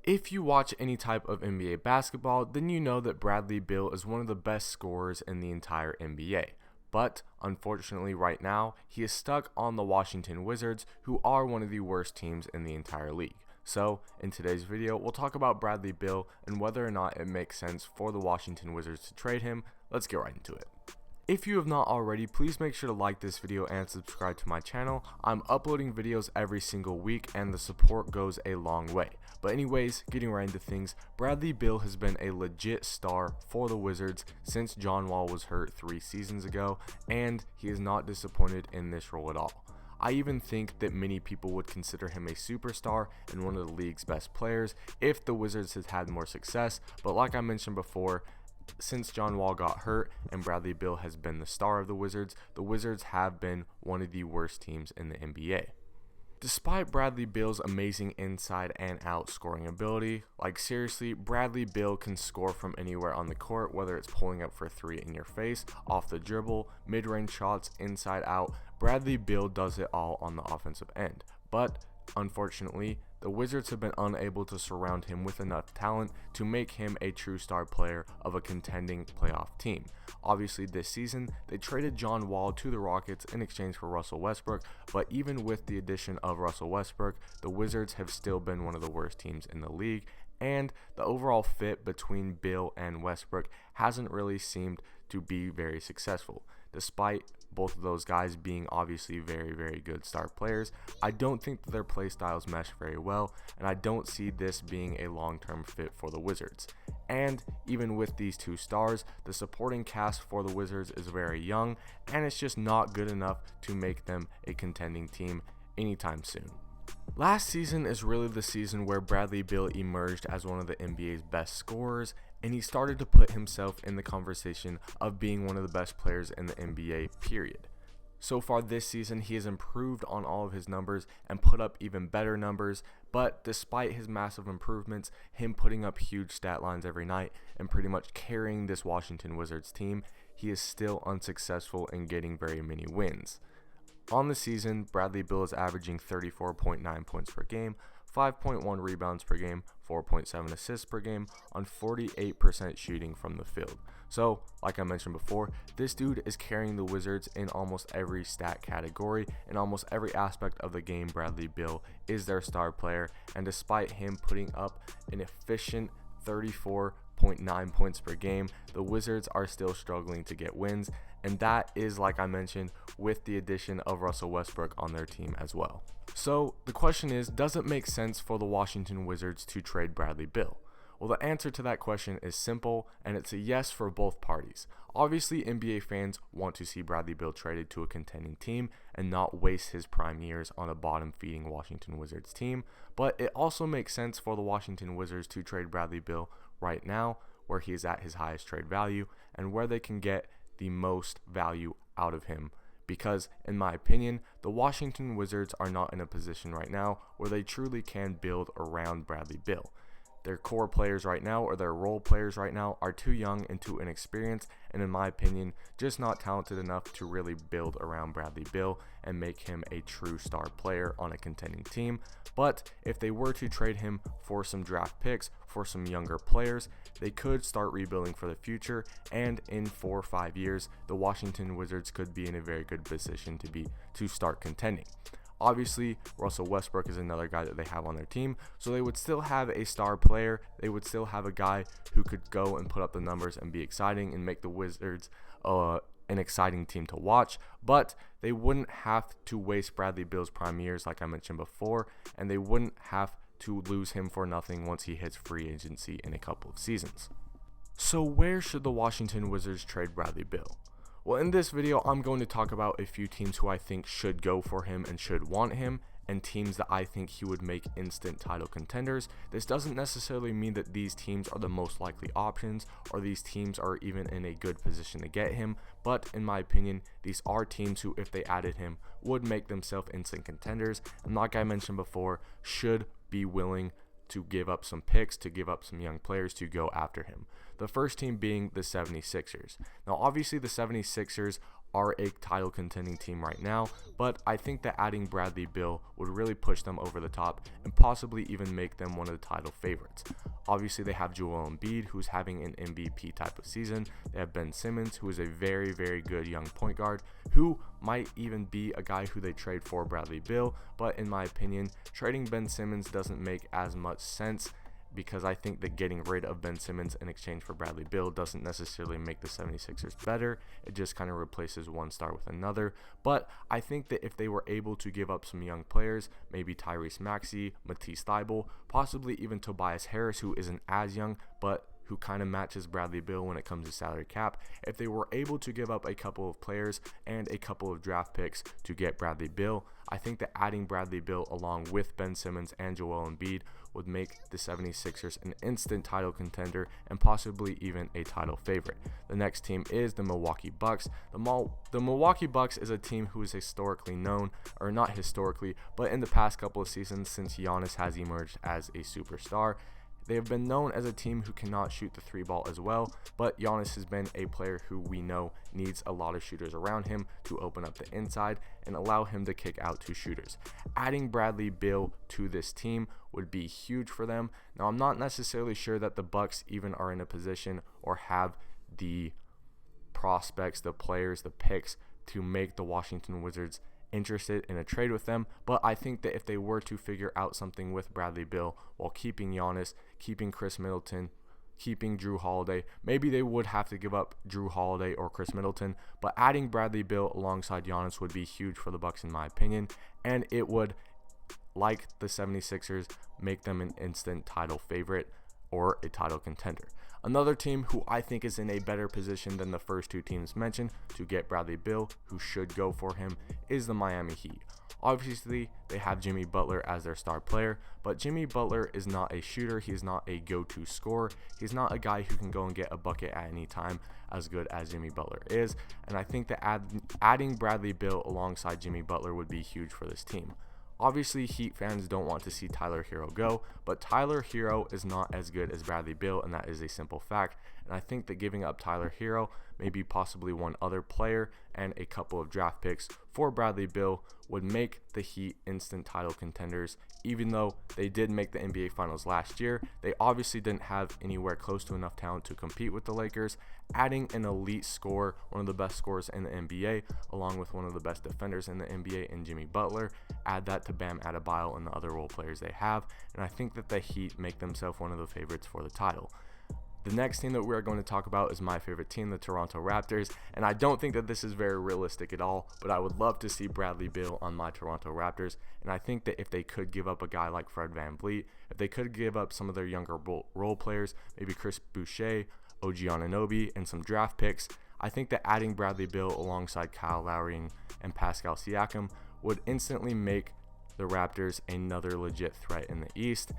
If you watch any type of NBA basketball, then you know that Bradley Beal is one of the best scorers in the entire NBA. But unfortunately, right now, he is stuck on the Washington Wizards, who are one of the worst teams in the entire league. So, in today's video, we'll talk about Bradley Beal and whether or not it makes sense for the Washington Wizards to trade him. Let's get right into it. If you have not already, please make sure to like this video and subscribe to my channel. I'm uploading videos every single week and the support goes a long way. But anyways, getting right into things, Bradley Beal has been a legit star for the Wizards since John Wall was hurt 3 seasons ago, and he is not disappointed in this role at all. I even think that many people would consider him a superstar and one of the league's best players if the Wizards had more success, but like I mentioned before, since John Wall got hurt and Bradley Beal has been the star of the Wizards have been one of the worst teams in the NBA. Despite Bradley Beal's amazing inside and out scoring ability, like seriously, Bradley Beal can score from anywhere on the court, whether it's pulling up for 3 in your face, off the dribble, mid-range shots, inside out. Bradley Beal does it all on the offensive end. But unfortunately, the Wizards have been unable to surround him with enough talent to make him a true star player of a contending playoff team. Obviously, this season, they traded John Wall to the Rockets in exchange for Russell Westbrook, but even with the addition of Russell Westbrook, the Wizards have still been one of the worst teams in the league, and the overall fit between Beal and Westbrook hasn't really seemed to be very successful. Despite both of those guys being obviously very good star players, I don't think that their play styles mesh very well, and I don't see this being a long-term fit for the Wizards. And even with these two stars, the supporting cast for the Wizards is very young, and it's just not good enough to make them a contending team anytime soon. Last season is really the season where Bradley Beal emerged as one of the NBA's best scorers, and he started to put himself in the conversation of being one of the best players in the NBA, period. So far this season, he has improved on all of his numbers and put up even better numbers, but despite his massive improvements, him putting up huge stat lines every night and pretty much carrying this Washington Wizards team, he is still unsuccessful in getting very many wins. On the season, Bradley Beal is averaging 34.9 points per game, 5.1 rebounds per game, 4.7 assists per game on 48% shooting from the field. So, like I mentioned before, this dude is carrying the Wizards in almost every stat category. In almost every aspect of the game, Bradley Beal is their star player, and despite him putting up an efficient 34.9 points per game, the Wizards are still struggling to get wins, and that is, like I mentioned, with the addition of Russell Westbrook on their team as well. So the question is, does it make sense for the Washington Wizards to trade Bradley Beal? Well, the answer to that question is simple, and it's a yes for both parties. Obviously, NBA fans want to see Bradley Beal traded to a contending team and not waste his prime years on a bottom-feeding Washington Wizards team, but it also makes sense for the Washington Wizards to trade Bradley Beal right now, where he is at his highest trade value and where they can get the most value out of him, because in my opinion, the Washington Wizards are not in a position right now where they truly can build around Bradley Beal. Their core players right now, or their role players right now, are too young and too inexperienced, and in my opinion, just not talented enough to really build around Bradley Beal and make him a true star player on a contending team. But if they were to trade him for some draft picks, for some younger players, they could start rebuilding for the future, and in 4 or 5 years, the Washington Wizards could be in a very good position to start contending. Obviously, Russell Westbrook is another guy that they have on their team, so they would still have a star player. They would still have a guy who could go and put up the numbers and be exciting and make the Wizards an exciting team to watch, but they wouldn't have to waste Bradley Beal's prime years like I mentioned before, and they wouldn't have to lose him for nothing once he hits free agency in a couple of seasons. So where should the Washington Wizards trade Bradley Beal? Well, in this video, I'm going to talk about a few teams who I think should go for him and should want him, and teams that I think he would make instant title contenders. This doesn't necessarily mean that these teams are the most likely options, or these teams are even in a good position to get him, but in my opinion, these are teams who, if they added him, would make themselves instant contenders, and like I mentioned before, should be willing to give up some picks, to give up some young players to go after him. The first team being the 76ers. Now, obviously, the 76ers are a title contending team right now, but I think that adding Bradley Beal would really push them over the top and possibly even make them one of the title favorites. Obviously, they have Joel Embiid, who's having an MVP type of season. They have Ben Simmons, who is a very, very good young point guard, who might even be a guy who they trade for Bradley Beal, but in my opinion, trading Ben Simmons doesn't make as much sense, because I think that getting rid of Ben Simmons in exchange for Bradley Beal doesn't necessarily make the 76ers better. It just kind of replaces one star with another. But I think that if they were able to give up some young players, maybe Tyrese Maxey, Matisse Thybulle, possibly even Tobias Harris, who isn't as young, but who kind of matches Bradley Beal when it comes to salary cap, if they were able to give up a couple of players and a couple of draft picks to get Bradley Beal, I think that adding Bradley Beal along with Ben Simmons and Joel Embiid would make the 76ers an instant title contender and possibly even a title favorite. The next team is the Milwaukee Bucks. The Milwaukee Bucks is a team who is historically known, or not historically, but in the past couple of seasons since Giannis has emerged as a superstar, they have been known as a team who cannot shoot the three ball as well, but Giannis has been a player who we know needs a lot of shooters around him to open up the inside and allow him to kick out to shooters. Adding Bradley Beal to this team would be huge for them. Now, I'm not necessarily sure that the Bucks even are in a position or have the prospects, the players, the picks to make the Washington Wizards interested in a trade with them, but I think that if they were to figure out something with Bradley Beal while keeping Giannis, keeping Chris Middleton, keeping Drew Holiday, maybe they would have to give up Drew Holiday or Chris Middleton, but adding Bradley Beal alongside Giannis would be huge for the Bucks in my opinion, and it would, like the 76ers, make them an instant title favorite or a title contender. Another team who I think is in a better position than the first two teams mentioned to get Bradley Beal, who should go for him, is the Miami Heat. Obviously, they have Jimmy Butler as their star player, but Jimmy Butler is not a shooter. He is not a go-to scorer. He's not a guy who can go and get a bucket at any time as good as Jimmy Butler is, and I think that adding Bradley Beal alongside Jimmy Butler would be huge for this team. Obviously, Heat fans don't want to see Tyler Hero go, but Tyler Hero is not as good as Bradley Beal, and that is a simple fact. And I think that giving up Tyler Hero, maybe possibly one other player, and a couple of draft picks for Bradley Beal would make the Heat instant title contenders. Even though they did make the NBA Finals last year, they obviously didn't have anywhere close to enough talent to compete with the Lakers. Adding an elite scorer, one of the best scorers in the NBA, along with one of the best defenders in the NBA in Jimmy Butler, add that to Bam Adebayo and the other role players they have, and I think that the Heat make themselves one of the favorites for the title. The next team that we're going to talk about is my favorite team, the Toronto Raptors, and I don't think that this is very realistic at all, but I would love to see Bradley Beal on my Toronto Raptors, and I think that if they could give up a guy like Fred VanVleet, if they could give up some of their younger role players, maybe Chris Boucher, OG Anunoby, and some draft picks, I think that adding Bradley Beal alongside Kyle Lowry and Pascal Siakam would instantly make the Raptors another legit threat in the East.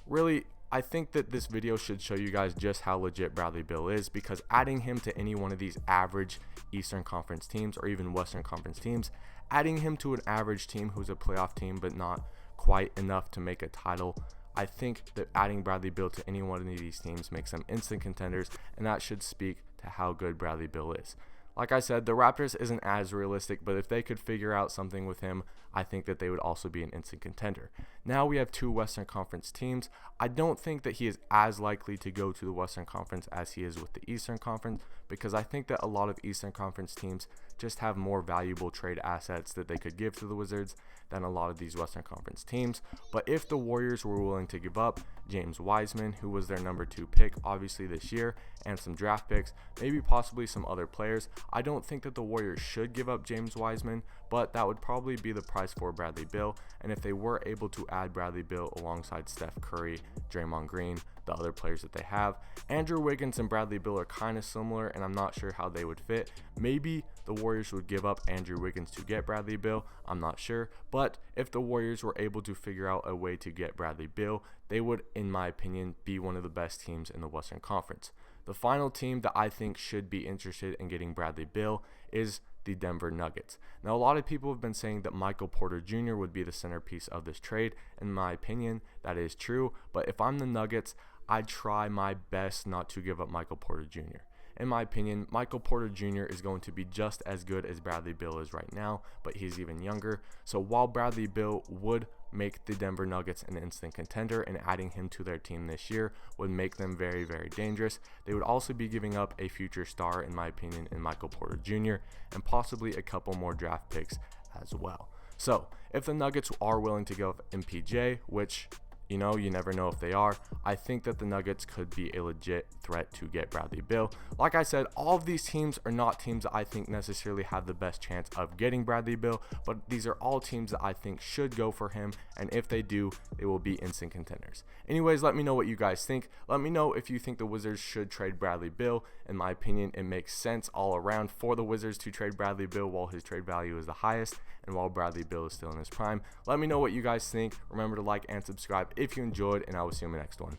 Really, I think that this video should show you guys just how legit Bradley Beal is, because adding him to any one of these average Eastern Conference teams or even Western Conference teams, adding him to an average team who's a playoff team but not quite enough to make a title, I think that adding Bradley Beal to any one of these teams makes them instant contenders, and that should speak to how good Bradley Beal is. Like I said, the Raptors isn't as realistic, but if they could figure out something with him, I think that they would also be an instant contender. Now we have two Western Conference teams. I don't think that he is as likely to go to the Western Conference as he is with the Eastern Conference, because I think that a lot of Eastern Conference teams just have more valuable trade assets that they could give to the Wizards than a lot of these Western Conference teams. But if the Warriors were willing to give up James Wiseman, who was their number 2 pick obviously this year, and some draft picks, maybe possibly some other players, I don't think that the Warriors should give up James Wiseman, but that would probably be the price for Bradley Beal. And if they were able to add Bradley Beal alongside Steph Curry, Draymond Green, the other players that they have, Andrew Wiggins and Bradley Beal are kind of similar, and I'm not sure how they would fit. Maybe the Warriors would give up Andrew Wiggins to get Bradley Beal, I'm not sure, but if the Warriors were able to figure out a way to get Bradley Beal, they would, in my opinion, be one of the best teams in the Western Conference. The final team that I think should be interested in getting Bradley Beal is the Denver Nuggets. Now, a lot of people have been saying that Michael Porter Jr. would be the centerpiece of this trade. In my opinion, that is true, but if I'm the Nuggets, I'd try my best not to give up Michael Porter Jr. In my opinion, Michael Porter Jr. is going to be just as good as Bradley Beal is right now, but he's even younger. So while Bradley Beal would make the Denver Nuggets an instant contender, and adding him to their team this year would make them very, very dangerous, they would also be giving up a future star, in my opinion, in Michael Porter Jr., and possibly a couple more draft picks as well. So if the Nuggets are willing to go with MPJ, which you never know if they are, I think that the Nuggets could be a legit threat to get Bradley Beal. Like I said, all of these teams are not teams that I think necessarily have the best chance of getting Bradley Beal, but these are all teams that I think should go for him, and if they do, they will be instant contenders. Anyways, let me know what you guys think. Let me know if you think the Wizards should trade Bradley Beal. In my opinion, it makes sense all around for the Wizards to trade Bradley Beal while his trade value is the highest and while Bradley Beal is still in his prime. Let me know what you guys think. Remember to like and subscribe if you enjoyed, and I will see you in the next one.